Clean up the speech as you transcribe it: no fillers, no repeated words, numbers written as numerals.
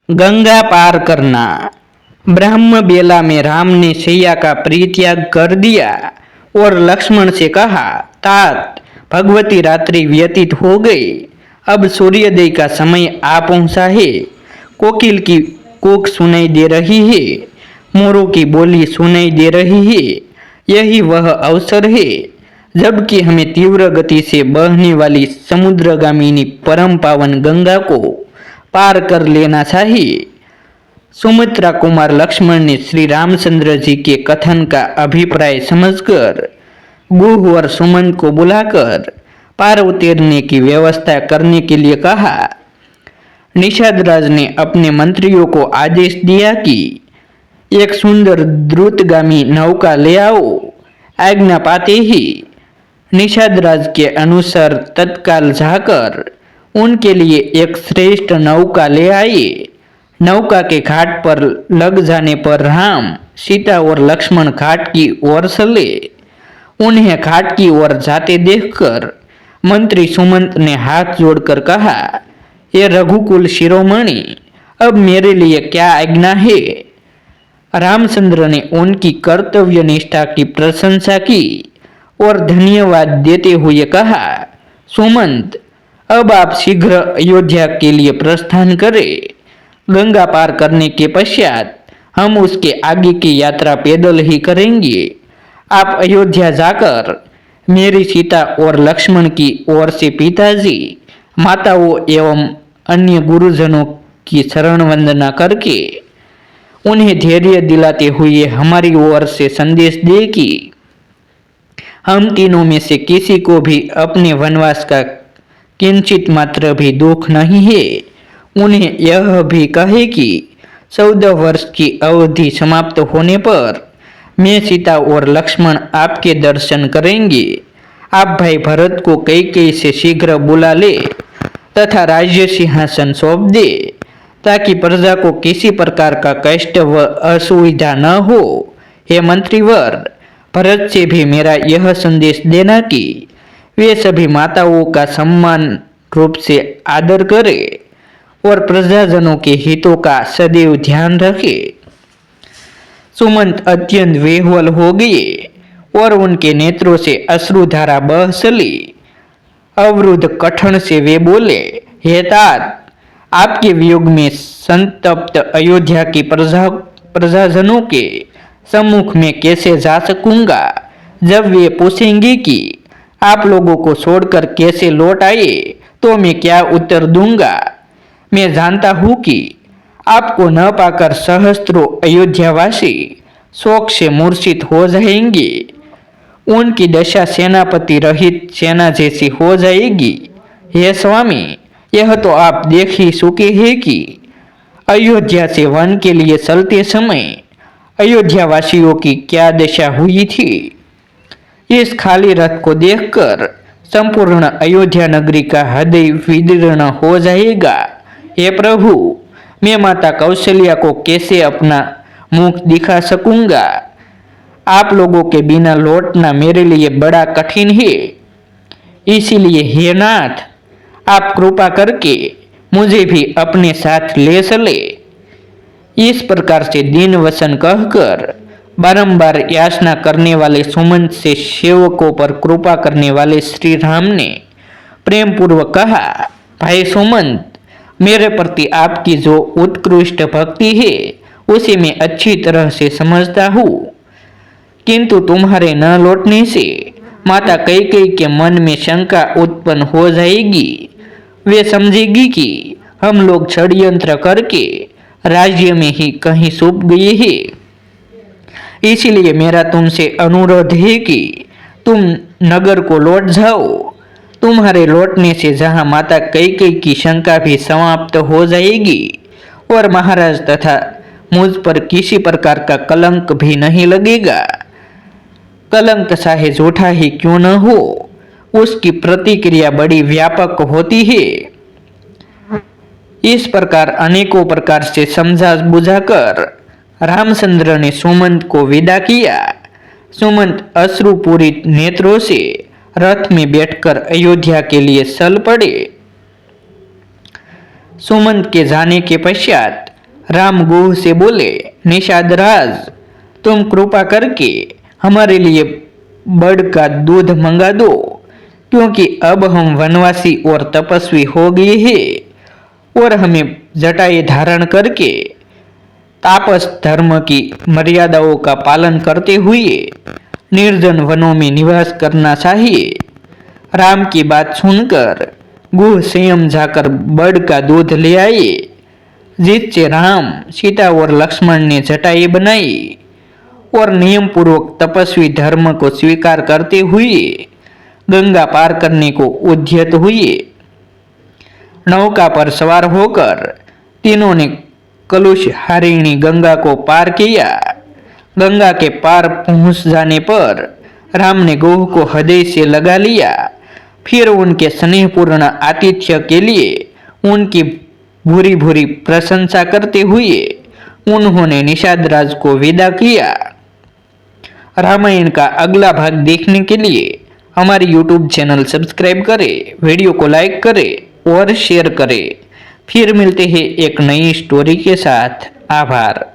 गंगा पार करना। ब्रह्म बेला में राम ने सैया का परित्याग कर दिया और लक्ष्मण से कहा, तात भगवती रात्रि व्यतीत हो गई, अब सूर्योदय का समय आ पहुंचा है। कोकिल की कूक सुनाई दे रही है, मोरों की बोली सुनाई दे रही है। यही वह अवसर है जबकि हमें तीव्र गति से बहने वाली समुद्रगामिनी परम पावन गंगा को पार कर लेना चाहिए। सुमित्रा कुमार लक्ष्मण ने श्री रामचंद्र जी के कथन का अभिप्राय समझकर गुह और सुमंत को बुलाकर पार उतरने की व्यवस्था करने के लिए कहा। निषादराज ने अपने मंत्रियों को आदेश दिया कि एक सुंदर द्रुतगामी नौका ले आओ। आज्ञा पाते ही निषादराज के अनुसार तत्काल जाकर उनके लिए एक श्रेष्ठ नौका ले आए। नौका के घाट पर लग जाने पर राम, सीता और लक्ष्मण घाट की ओर चले। उन्हें घाट की ओर जाते देखकर मंत्री सुमंत ने हाथ जोड़कर कहा, ये रघुकुल शिरोमणि, अब मेरे लिए क्या आज्ञा है। रामचंद्र ने उनकी कर्तव्य निष्ठा की प्रशंसा की और धन्यवाद देते हुए कहा, सुमंत, अब आप शीघ्र अयोध्या के लिए प्रस्थान करें। गंगा पार करने के पश्चात हम उसके आगे की यात्रा पैदल ही करेंगे। आप अयोध्या जाकर मेरी सीता और लक्ष्मण की ओर से पिताजी, माताओं एवं अन्य गुरुजनों की शरण वंदना करके उन्हें धैर्य दिलाते हुए हमारी ओर से संदेश दे कि हम तीनों में से किसी को भी अपने वनवास का किंचित मात्र भी दुख नहीं है। उन्हें यह भी कहे कि 14 वर्ष की अवधि समाप्त होने पर मैं, सीता और लक्ष्मण आपके दर्शन करेंगे। आप भाई भरत को कैकेयी से शीघ्र बुला ले तथा राज्य सिंहासन सौंप दे ताकि प्रजा को किसी प्रकार का कष्ट व असुविधा न हो। हे मंत्रीवर, भरत से भी मेरा यह संदेश देना कि वे सभी माताओं का सम्मान रूप से आदर करें और प्रजाजनों के हितों का सदैव ध्यान रखें। सुमंत अत्यंत विह्वल हो गए और उनके नेत्रों से अश्रुधारा बह चली। अवरुद्ध कठण से वे बोले, हे तात, आपके वियोग में संतप्त अयोध्या की प्रजाजनों के सम्मुख में कैसे जा सकूंगा। जब वे पूछेंगे कि आप लोगों को छोड़कर कैसे लौट आए तो मैं क्या उत्तर दूंगा। मैं जानता हूं कि आपको न पाकर सहस्त्रों अयोध्यावासी शोक से मूर्छित हो जाएंगे। उनकी दशा सेनापति रहित सेना जैसी हो जाएगी। हे स्वामी, यह तो आप देख ही चुके हैं कि अयोध्या से वन के लिए चलते समय अयोध्यावासियों की क्या दशा हुई थी। इस खाली रथ को देखकर संपूर्ण अयोध्या नगरी का हृदय विदीर्ण हो जाएगा। हे प्रभु, मैं माता कौशल्या को कैसे अपना मुख दिखा सकूंगा। आप लोगों के बिना लौटना मेरे लिए बड़ा कठिन है। इसीलिए हे नाथ, आप कृपा करके मुझे भी अपने साथ ले चले। इस प्रकार से दीन वचन कहकर बारंबार याचना करने वाले सुमंत से सेवकों पर कृपा करने वाले श्री राम ने प्रेम पूर्वक कहा, भाई सुमंत, मेरे प्रति आपकी जो उत्कृष्ट भक्ति है उसे मैं अच्छी तरह से समझता हूँ, किंतु तुम्हारे न लौटने से माता कैकेयी के मन में शंका उत्पन्न हो जाएगी। वे समझेगी कि हम लोग षड्यंत्र करके राज्य में ही कहीं छुप गए हैं। इसीलिए मेरा तुमसे अनुरोध है कि तुम नगर को लौट जाओ। तुम्हारे लौटने से जहां माता कैकेयी की शंका भी समाप्त हो जाएगी और महाराज तथा मुझ पर किसी प्रकार का कलंक भी नहीं लगेगा। कलंक चाहे झूठा ही क्यों न हो, उसकी प्रतिक्रिया बड़ी व्यापक होती है। इस प्रकार अनेकों प्रकार से समझा बुझाकर रामचंद्र ने सुमंत को विदा किया। सुमंत अश्रुपूरित नेत्रों से रथ में बैठकर अयोध्या के लिए चल पड़े। सुमंत के जाने के पश्चात राम गुह से बोले, निषाद राज, तुम कृपा करके हमारे लिए बड़ का दूध मंगा दो, क्योंकि अब हम वनवासी और तपस्वी हो गए हैं और हमें जटाएं धारण करके तापस धर्म की मर्यादाओं का पालन करते हुए निर्जन वनों में निवास करना चाहिए। राम की बात सुनकर गुह स्वयं जाकर बड़ का दूध ले आए, जिससे राम, सीता और लक्ष्मण ने जटाएं बनाई और नियम पूर्वक तपस्वी धर्म को स्वीकार करते हुए गंगा पार करने को उद्यत हुए। नौका पर सवार होकर तीनों ने कलुष हारिणी गंगा को पार किया। गंगा के पार पहुंच जाने पर राम ने गुह को हृदय से लगा लिया। फिर उनके स्नेहपूर्ण आतिथ्य के लिए उनकी भूरी भूरी प्रशंसा करते हुए उन्होंने निषाद राज को विदा किया। रामायण का अगला भाग देखने के लिए हमारी YouTube चैनल सब्सक्राइब करें, वीडियो को लाइक करें और शेयर करें। फिर मिलते हैं एक नई स्टोरी के साथ। आभार।